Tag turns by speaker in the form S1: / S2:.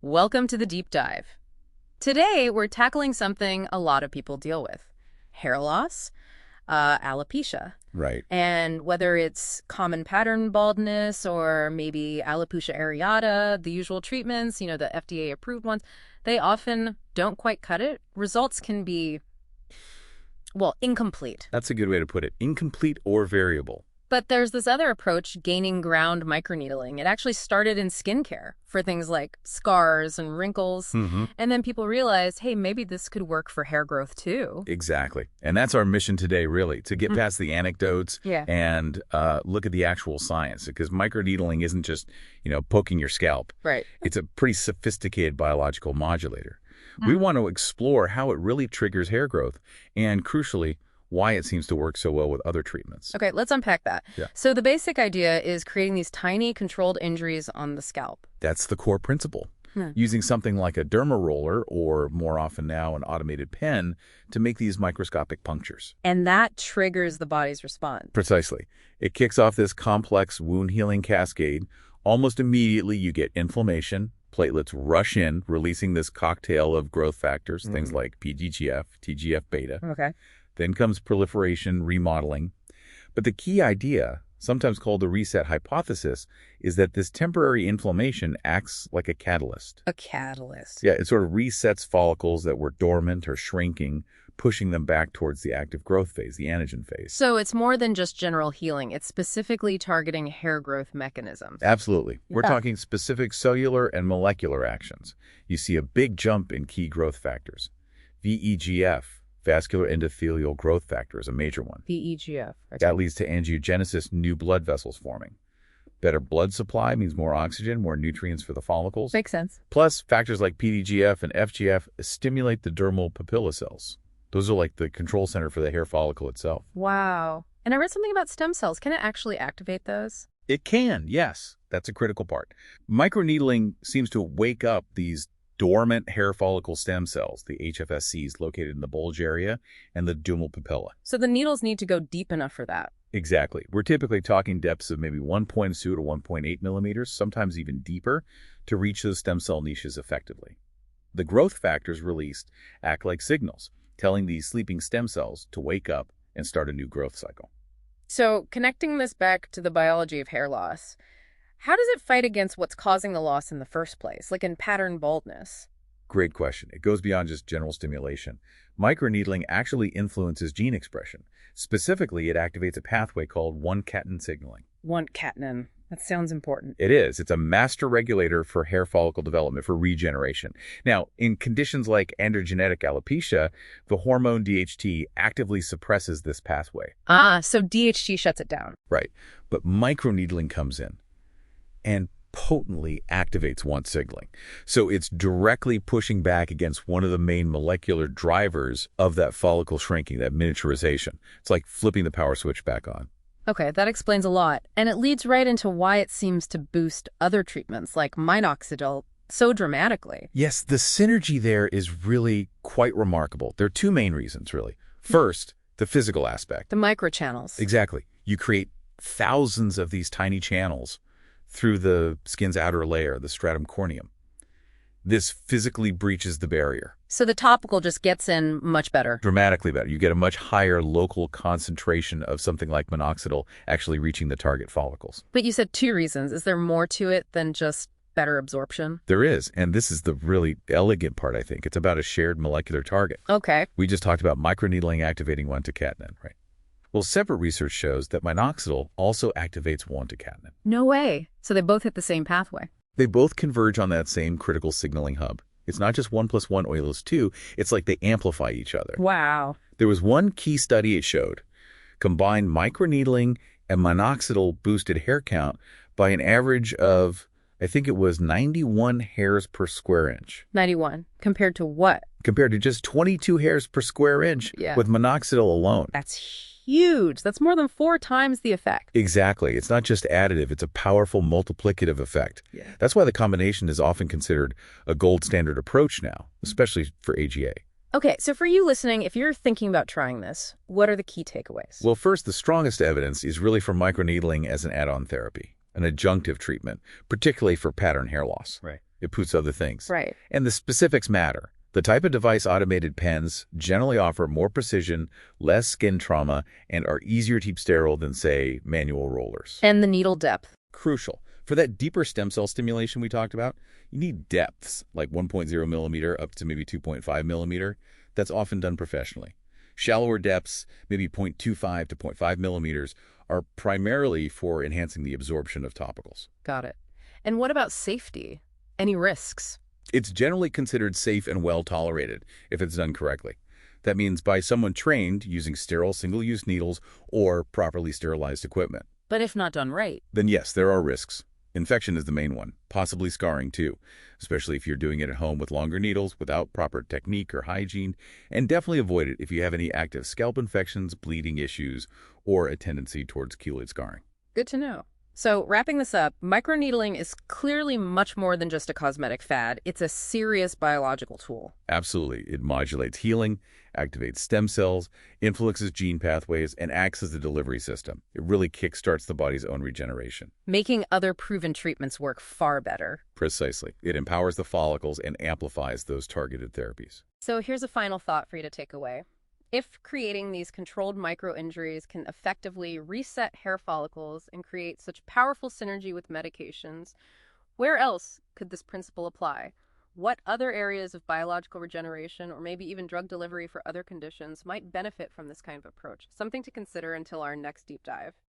S1: Welcome to the deep dive. Today, we're tackling something a lot of people deal with: hair loss, alopecia.
S2: Right.
S1: And whether it's common pattern baldness or maybe alopecia areata, the usual treatments, the FDA-approved ones, they often don't quite cut it. Results can be, well, incomplete.
S2: That's a good way to put it. Incomplete or variable.
S1: But there's this other approach, gaining ground microneedling. It actually started in skincare for things like scars and wrinkles. And then people realized, hey, maybe this could work for hair growth too.
S2: Exactly. And that's our mission today, really, to get past the anecdotes and look at the actual science. Because microneedling isn't just, poking your scalp.
S1: Right.
S2: It's a pretty sophisticated biological modulator. We want to explore how it really triggers hair growth and, crucially, why it seems to work so well with other treatments.
S1: Okay, let's unpack that.
S2: Yeah.
S1: So the basic idea is creating these tiny controlled injuries on the scalp.
S2: That's the core principle. Using something like a derma roller, or more often now an automated pen, to make these microscopic punctures.
S1: And that triggers the body's response.
S2: Precisely. It kicks off this complex wound healing cascade. Almost immediately you get inflammation. Platelets rush in, releasing this cocktail of growth factors, things like PDGF, TGF-β.
S1: Okay.
S2: Then comes proliferation, remodeling. But the key idea, sometimes called the reset hypothesis, is that this temporary inflammation acts like a catalyst.
S1: A catalyst.
S2: Yeah, it sort of resets follicles that were dormant or shrinking, pushing them back towards the active growth phase, the anagen phase.
S1: So it's more than just general healing. It's specifically targeting hair growth mechanisms.
S2: Absolutely. We're
S1: Yeah.
S2: talking specific cellular and molecular actions. You see a big jump in key growth factors. VEGF, vascular endothelial growth factor, is a major one.
S1: VEGF.
S2: That leads to angiogenesis, new blood vessels forming. Better blood supply means more oxygen, more nutrients for the follicles.
S1: Makes sense.
S2: Plus, factors like PDGF and VEGF stimulate the dermal papilla cells. Those are like the control center for the hair follicle itself.
S1: Wow. And I read something about stem cells. Can it actually activate those?
S2: It can, yes. That's a critical part. Microneedling seems to wake up these dormant hair follicle stem cells, the HFSCs, located in the bulge area and the dermal papilla.
S1: So the needles need to go deep enough for that.
S2: Exactly. We're typically talking depths of maybe 1.2 to 1.8 millimeters, sometimes even deeper, to reach those stem cell niches effectively. The growth factors released act like signals, telling these sleeping stem cells to wake up and start a new growth cycle.
S1: So connecting this back to the biology of hair loss, how does it fight against what's causing the loss in the first place, like in pattern baldness?
S2: Great question. It goes beyond just general stimulation. Microneedling actually influences gene expression. Specifically, it activates a pathway called β-catenin signaling.
S1: Vt-catenin. That sounds important.
S2: It is. It's a master regulator for hair follicle development, for regeneration. Now, in conditions like androgenetic alopecia, the hormone DHT actively suppresses this pathway.
S1: So DHT shuts it down.
S2: Right. But microneedling comes in and potently activates one signaling. So it's directly pushing back against one of the main molecular drivers of that follicle shrinking, that miniaturization. It's like flipping the power switch back on.
S1: Okay, that explains a lot. And it leads right into why it seems to boost other treatments like Minoxidil so dramatically.
S2: Yes, the synergy there is really quite remarkable. There are two main reasons, really. First, the physical aspect.
S1: The microchannels.
S2: Exactly. You create thousands of these tiny channels through the skin's outer layer, the stratum corneum. This physically breaches the barrier.
S1: So the topical just gets in much better.
S2: Dramatically better. You get a much higher local concentration of something like minoxidil actually reaching the target follicles.
S1: But you said two reasons. Is there more to it than just better absorption?
S2: There is, and this is the really elegant part, I think. It's about a shared molecular target.
S1: Okay.
S2: We just talked about microneedling activating β-catenin, right? Well, separate research shows that minoxidil also activates β-catenin.
S1: No way. So they both hit the same pathway.
S2: They both converge on that same critical signaling hub. It's not just 1 + 1 = 2. It's like they amplify each other.
S1: Wow.
S2: There was one key study it showed. Combined microneedling and minoxidil boosted hair count by an average of, I think it was 91 hairs per square inch.
S1: 91. Compared to what?
S2: Compared to just 22 hairs per square inch with minoxidil alone.
S1: That's huge. That's more than 4 times the effect.
S2: Exactly. It's not just additive. It's a powerful multiplicative effect. That's why the combination is often considered a gold standard approach now, especially for AGA.
S1: Okay, so for you listening, if you're thinking about trying this, what are the key takeaways?
S2: Well, first, the strongest evidence is really for microneedling as an add-on therapy, an adjunctive treatment, particularly for pattern hair loss.
S3: Right.
S2: It puts other things.
S1: Right.
S2: And the specifics matter. The type of device automated pens generally offer more precision, less skin trauma, and are easier to keep sterile than, say, manual rollers.
S1: And the needle depth.
S2: Crucial. For that deeper stem cell stimulation we talked about, you need depths like 1.0 millimeter up to maybe 2.5 millimeter. That's often done professionally. Shallower depths, maybe 0.25 to 0.5 millimeters, are primarily for enhancing the absorption of topicals.
S1: Got it. And what about safety? Any risks?
S2: It's generally considered safe and well tolerated if it's done correctly. That means by someone trained using sterile single-use needles or properly sterilized equipment.
S1: But if not done right?
S2: Then yes, there are risks. Infection is the main one, possibly scarring too, especially if you're doing it at home with longer needles without proper technique or hygiene, and definitely avoid it if you have any active scalp infections, bleeding issues, or a tendency towards keloid scarring.
S1: Good to know. So wrapping this up, microneedling is clearly much more than just a cosmetic fad. It's a serious biological tool.
S2: Absolutely. It modulates healing, activates stem cells, influences gene pathways, and acts as the delivery system. It really kickstarts the body's own regeneration.
S1: Making other proven treatments work far better.
S2: Precisely. It empowers the follicles and amplifies those targeted therapies.
S1: So here's a final thought for you to take away. If creating these controlled micro-injuries can effectively reset hair follicles and create such powerful synergy with medications, where else could this principle apply? What other areas of biological regeneration or maybe even drug delivery for other conditions might benefit from this kind of approach? Something to consider until our next deep dive.